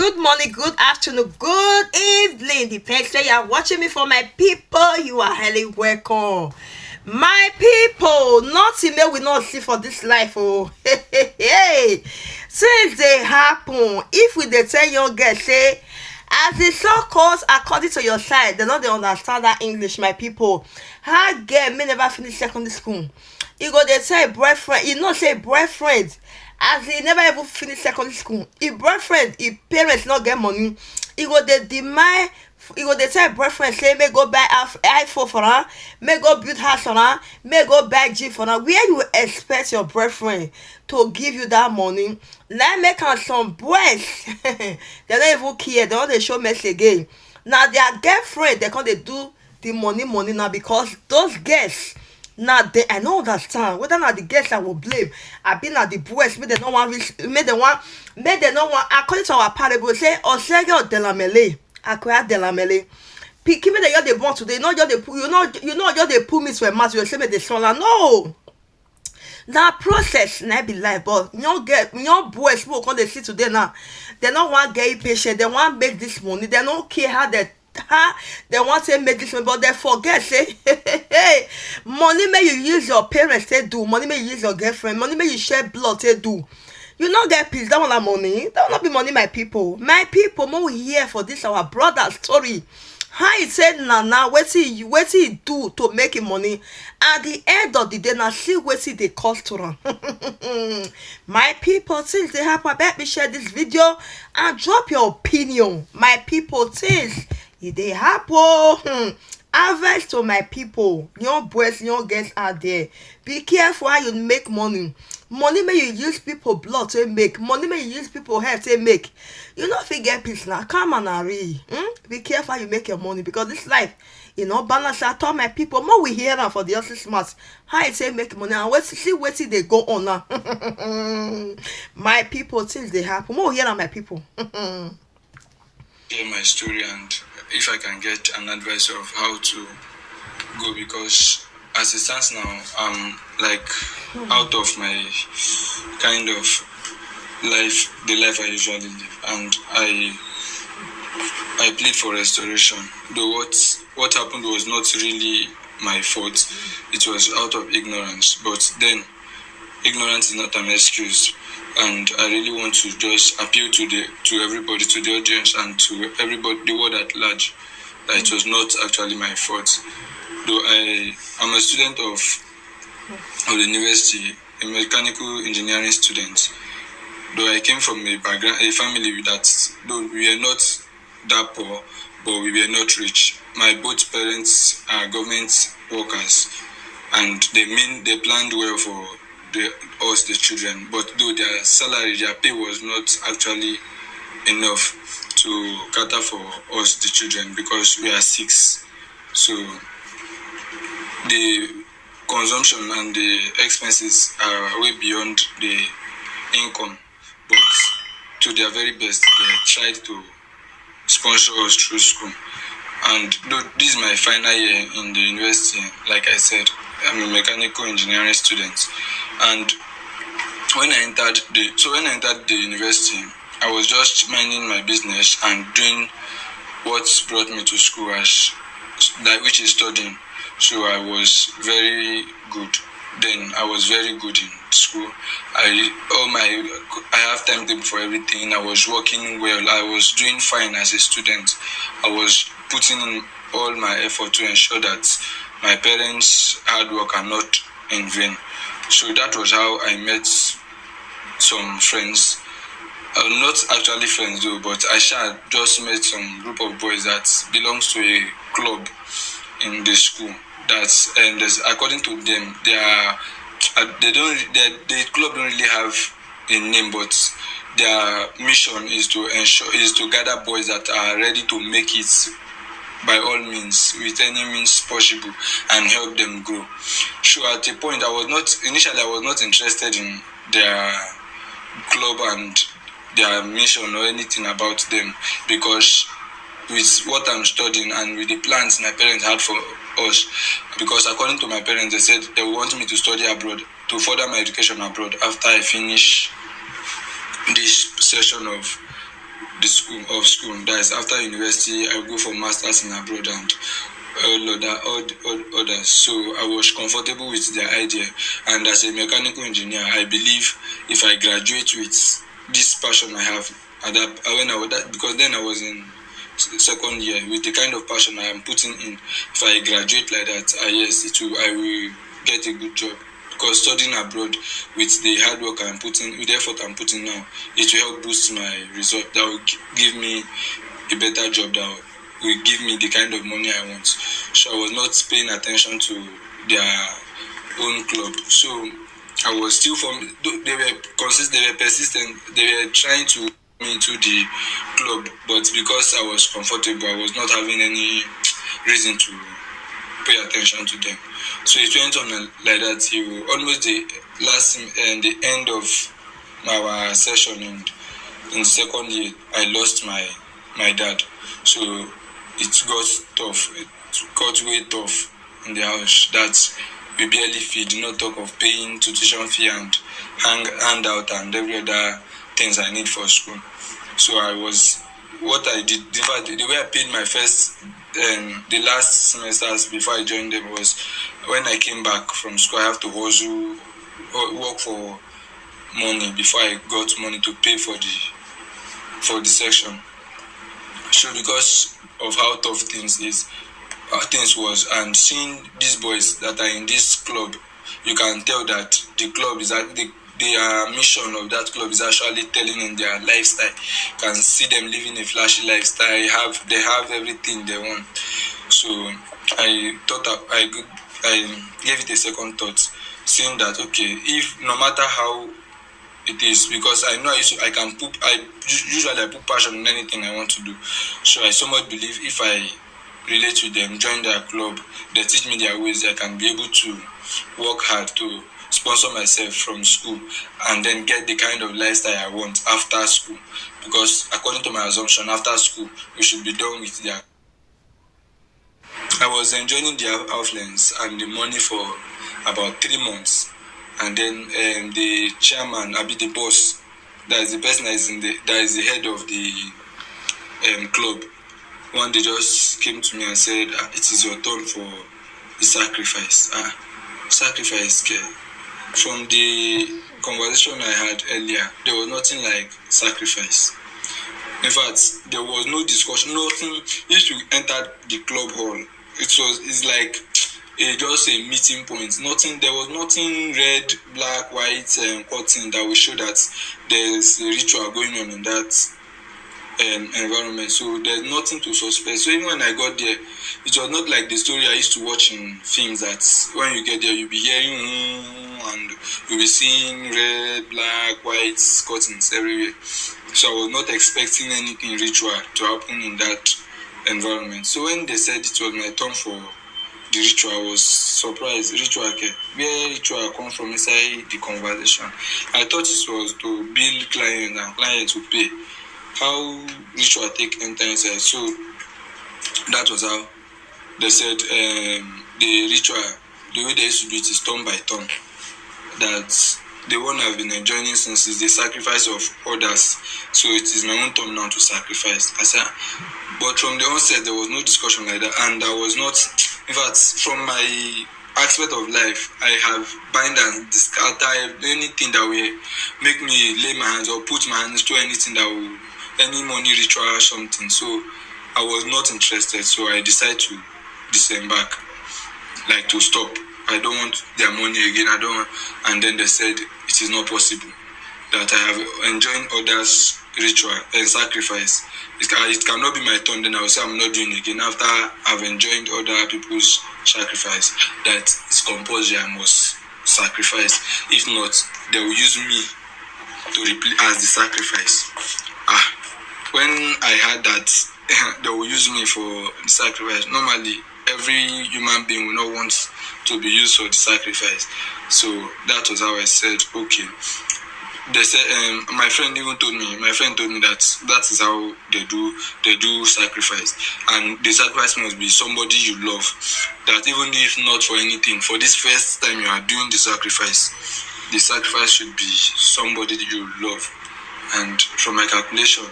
good morning, good afternoon, good evening. Depends where you are watching me from. My people, you are highly welcome. My people, nothing may we not see for this life. Oh, hey. Since they happen, if we dey tell young girls say, as the song calls according to your side, they no dey understand that English. My people, how girl may never finish secondary school. You go dey tell a boyfriend, you know say boyfriend, as he never even finish secondary school, him boyfriend, him parents no get money, he go dey demand, he go dey tell boyfriend say make go buy iphone for her, make go build house for her, make go buy jeep for her. Where you expect your boyfriend to give you that money? Na make am some boys they no even care, they no dey show mercy again. Na their girlfriend they come dey do the money now, because those girls na dey, I no understand whether na the girls I will blame abi na the boys make dem no wan reach, make dem no wan, according to our parable say osege odelamele akoya delamele. Pikin wey dem just dey born today, you no just dey put, you no just dey put meat for mouth, you say make dey swallow. No, na process na be life. But young boys wey come dey see today now, dem no wan get patient, dem wan make this money, dem no care how they want to make this money, but they forget say hey, money may you use your parents to do, money may you use your girlfriend, money may you share blood to do. You not get peace, that one na money, that will not be money. My people, more we hear for this our brother story. How he said now wetin he do to make him money. At the end of the day, now see wetin dey cost to am. My people, since they happen, let me share this video and drop your opinion. My people, since it dey happen, advice to my people, young boys, young girls out there, be careful how you make money. Money may you use people blood to make, money may you use people health to make. You no fit get peace now. Come on, Ari. Be careful how you make your money, because this life, balance at all. My people, more we hear now for the other smart. How it say make money and see wetin they go on now. My people, things they happen. More we hear now, my people. Share my story, and if I can get an advice of how to go, because as it stands now, I'm like out of my kind of life, the life I usually live, and I plead for restoration. Though what happened was not really my fault, it was out of ignorance. But then ignorance is not an excuse, and I really want to just appeal to everybody, to the audience, and to everybody, the world at large, that it was not actually my fault. Though I'm a student of the university, a mechanical engineering student. Though I came from a family that, though we are not that poor, but we were not rich. My both parents are government workers, and they planned well for us, the children. But though their salary, their pay was not actually enough to cater for us, the children, because we are 6. So the consumption and the expenses are way beyond the income. But to their very best, they tried to sponsor us through school. And though this is my final year in the university, like I said, I'm a mechanical engineering student. And when I entered the university, I was just minding my business and doing what brought me to school, which is studying. So I was very good. Then I was very good in school. I have timetable for everything. I was working well. I was doing fine as a student. I was putting in all my effort to ensure that my parents' hard work are not in vain. So that was how I met some friends. Not actually friends though, but I just met some group of boys that belongs to a club in the school. And according to them, the club don't really have a name, but their mission is to gather boys that are ready to make it by all means, with any means possible, and help them grow. So at a point, I was not interested in their club and their mission or anything about them, because with what I'm studying and with the plans my parents had for us, because according to my parents, they said they want me to study abroad, to further my education abroad after I finish this session of the school. That is after university, I go for masters in abroad and all others. So I was comfortable with their idea. And as a mechanical engineer, I believe if I graduate with this passion I have, because then I was in second year, with the kind of passion I am putting in, if I graduate like that, yes, I will get a good job. Because studying abroad with the hard work I'm putting, with the effort I'm putting now, it will help boost my result. That will give me a better job, that will give me the kind of money I want. So I was not paying attention to their own club. So I was still they were persistent, they were trying to me into the club, but because I was comfortable, I was not having any reason to pay attention to them. So it went on like that till almost the end of our session in the second year. I lost my dad. So it got tough. It got way tough in the house. That we barely feed, not talk of paying tuition fee and handout and every other things I need for school. So what I did, in fact, the way I paid my first, the last semesters before I joined them was when I came back from school, I have to hustle, work for money before I got money to pay for the section. So because of how tough things was, and seeing these boys that are in this club, you can tell that the club is their mission of that club is actually telling in their lifestyle. You can see them living a flashy lifestyle. They have everything they want. So I thought I gave it a second thought, seeing that okay, if no matter how it is, because I know I usually put passion in anything I want to do. So I somewhat believe if I relate with them, join their club, they teach me their ways, I can be able to work hard to sponsor myself from school and then get the kind of lifestyle I want after school. Because according to my assumption, after school we should be done with their. I was enjoying their affluence and the money for about 3 months, and then the chairman, the boss, that is the person that is the head of the club. One day just came to me and said, it is your turn for the sacrifice. Sacrifice, care. From the conversation I had earlier, there was nothing like sacrifice. In fact, there was no discussion, nothing. If you entered the club hall, it's like just a meeting point. There was nothing red, black, white, curtain that will show that there's a ritual going on in that environment. So there's nothing to suspect. So even when I got there, it was not like the story I used to watch in films that when you get there you'll be hearing and you'll be seeing red, black, white curtains everywhere. So I was not expecting anything ritual to happen in that environment. So when they said it was my turn for the ritual, I was surprised. Ritual, okay, where ritual come from inside the conversation? I thought it was to build client and client to pay. How ritual take enter inside? So that was how they said the ritual, the way they used to do it is turn by turn. That the one I've been enjoying since is the sacrifice of others. So it is my own turn now to sacrifice. I said, but from the onset there was no discussion like that, and I was not. In fact, from my aspect of life, I have bind and discard anything that will make me lay my hands or put my hands to anything that will any money ritual or something. So I was not interested. So I decided to disembark, like to stop. I don't want their money again. I don't want. And then they said it is not possible that I have enjoyed others' ritual and sacrifice. It cannot be my turn. Then I will say I'm not doing it again after I've enjoyed other people's sacrifice. That it's compulsory. I must sacrifice. If not, they will use me to replace as the sacrifice. When I heard that they will use me for the sacrifice, normally every human being will not want to be used for the sacrifice. So that was how I said, okay. They said my friend told me that is how they do sacrifice, and the sacrifice must be somebody you love. That even if not for anything, for this first time you are doing the sacrifice should be somebody that you love. And from my calculation,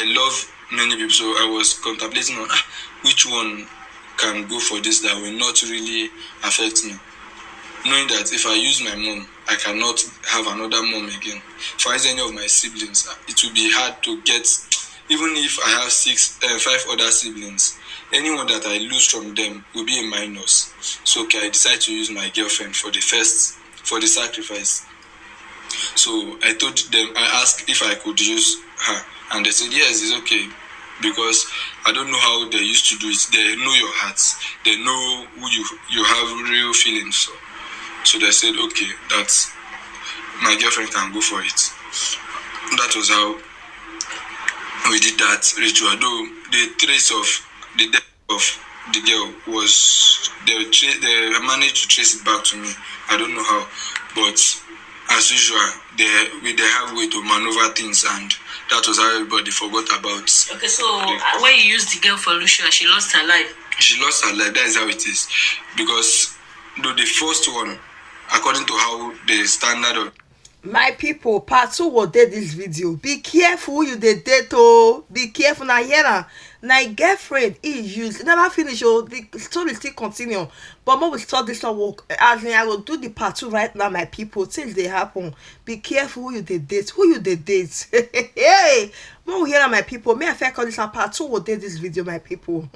I love many people, so I was contemplating on which one can go for this that will not really affect me. Knowing that if I use my mom, I cannot have another mom again. If I use any of my siblings, it will be hard to get, even if I have 5 other siblings, anyone that I lose from them will be a minus. So okay, I decided to use my girlfriend for the sacrifice. So I told them, I asked if I could use her, and they said yes, it's okay, because I don't know how they used to do it. They know your hearts, they know who you have real feelings for. So they said okay, that my girlfriend can go for it. That was how we did that ritual. Though the trace of the death of the girl was they managed to trace it back to me. I don't know how, but as usual, they have way to maneuver things, and that was how everybody forgot about. Okay, so when you used the girl for ritual, she lost her life. She lost her life. That is how it is, because though the first one, according to how the standard of my people, part 2 will date this video. Be careful who you dey date, oh. Be careful. Now here na girlfriend is used. Never finish, oh. The story still continue, but more we start this one work. As in, I will do the part 2 right now, my people. Things they happen. Be careful who you dey date. Who you dey date? Hey, more we hear my people. May I call this a part 2 will date this video, my people.